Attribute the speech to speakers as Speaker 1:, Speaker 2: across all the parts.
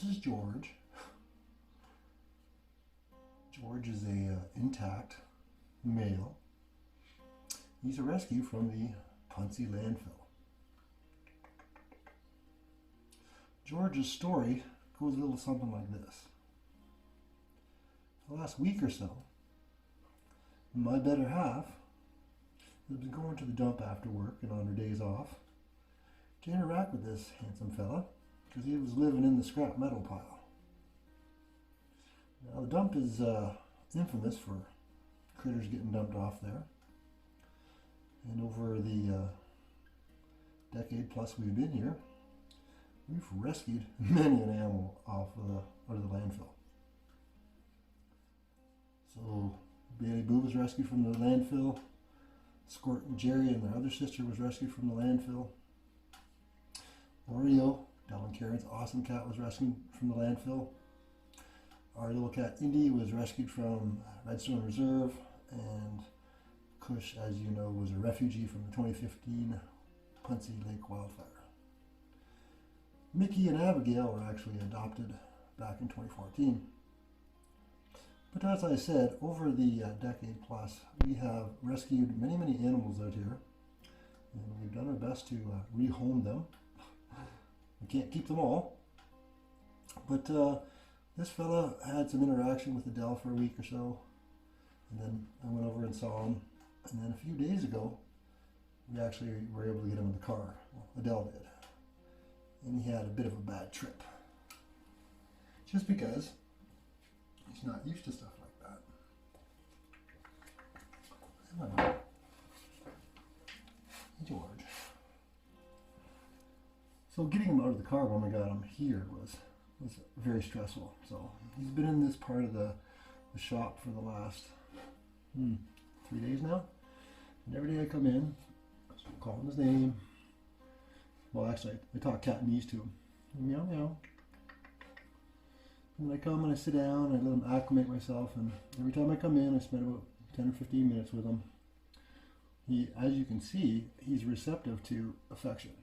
Speaker 1: This is George. George is a intact male. He's a rescue from the Punxsutawney landfill. George's story goes a little something like this. For the last week or so, my better half has been going to the dump after work and on her days off to interact with this handsome fella because he was living in the scrap metal pile. Now the dump is infamous for critters getting dumped off there. And over the decade plus we've been here, we've rescued many an animal out of the landfill. So Bailey Boo was rescued from the landfill. Squirt and Jerry and their other sister was rescued from the landfill. Oreo, Del and Karen's awesome cat, was rescued from the landfill. Our little cat Indy was rescued from Redstone Reserve, and Kush, as you know, was a refugee from the 2015 Punxsutawney Lake wildfire. Mickey and Abigail were actually adopted back in 2014. But as I said, over the decade plus, we have rescued many, many animals out here, and we've done our best to rehome them. We can't keep them all, but this fella had some interaction with Adele for a week or so, and then I went over and saw him, and then a few days ago, we actually were able to get him in the car. Well, Adele did, and he had a bit of a bad trip, just because he's not used to stuff like that. Come on, George. So getting him out of the car when we got him here was very stressful. So he's been in this part of the shop for the last 3 days now. And every day I come in, I call him his name. Well, actually, I talk Cantonese to him. Meow, meow. And then I come and I sit down and I let him acclimate myself. And every time I come in, I spend about 10 or 15 minutes with him. He, as you can see, he's receptive to affection.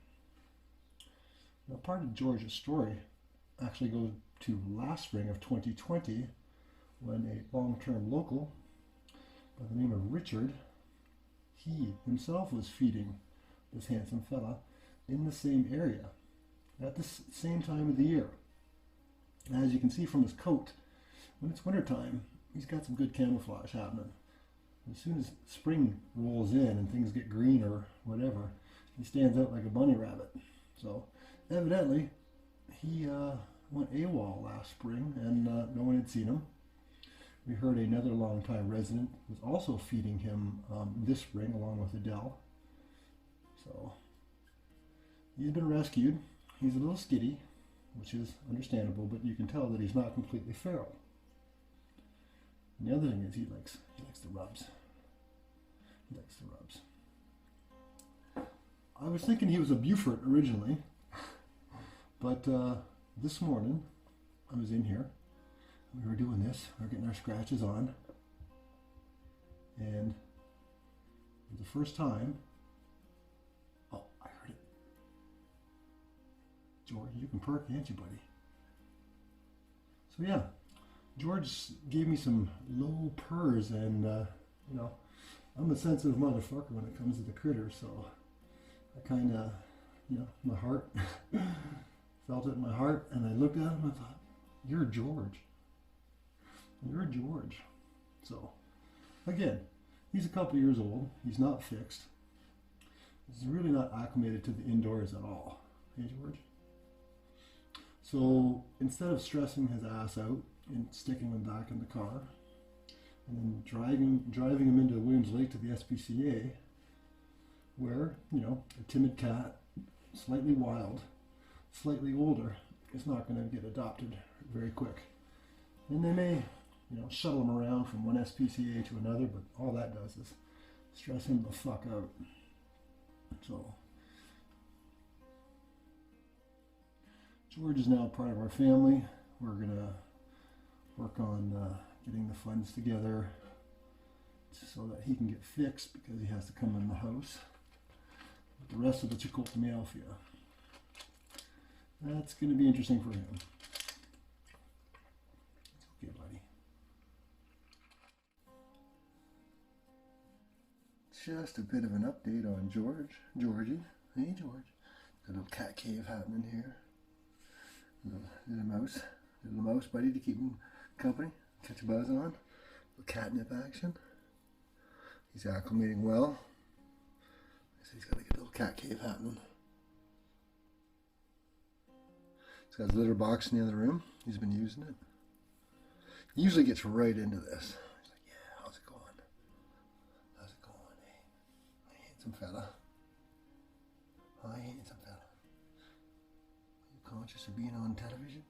Speaker 1: Now, part of George's story actually goes to last spring of 2020 when a long-term local by the name of Richard, he himself was feeding this handsome fella in the same area at the same time of the year. As you can see from his coat, when it's wintertime, he's got some good camouflage happening. As soon as spring rolls in and things get green or whatever, he stands out like a bunny rabbit. So evidently, he went AWOL last spring and no one had seen him. We heard another longtime resident was also feeding him this spring along with Adele. So he's been rescued. He's a little skitty, which is understandable, but you can tell that he's not completely feral. And the other thing is he likes the rubs. He likes the rubs. I was thinking he was a Beaufort originally, but this morning I was in here. We were doing this. We were getting our scratches on, and for the first time, oh, I heard it. George, you can perk, can't you, buddy? So yeah, George gave me some low purrs, and you know, I'm a sensitive motherfucker when it comes to the critters, so I kind of, you know, my heart felt it in my heart, and I looked at him and I thought, you're George. You're George. So, again, he's a couple years old. He's not fixed. He's really not acclimated to the indoors at all. Hey, George? So, instead of stressing his ass out and sticking him back in the car, and then driving him into Williams Lake to the SPCA, where, you know, a timid cat, slightly wild, slightly older, is not going to get adopted very quick. And they may, you know, shuttle him around from one SPCA to another, but all that does is stress him the fuck out. So, George is now part of our family. We're going to work on getting the funds together so that he can get fixed because he has to come in the house. But the rest of it's a colt to mail for you. That's going to be interesting for him. just a bit of an update on Georgie. Hey George. Got a little cat cave happening here. Little mouse buddy to keep him company, catch a buzz on. Little catnip action. He's acclimating well. So he's got like a little cat cave happening. He's got his litter box in the other room. He's been using it. He usually gets right into this. He's like, yeah, how's it going? How's it going, eh? Hi, handsome fella. Hi, handsome fella. Are you conscious of being on television?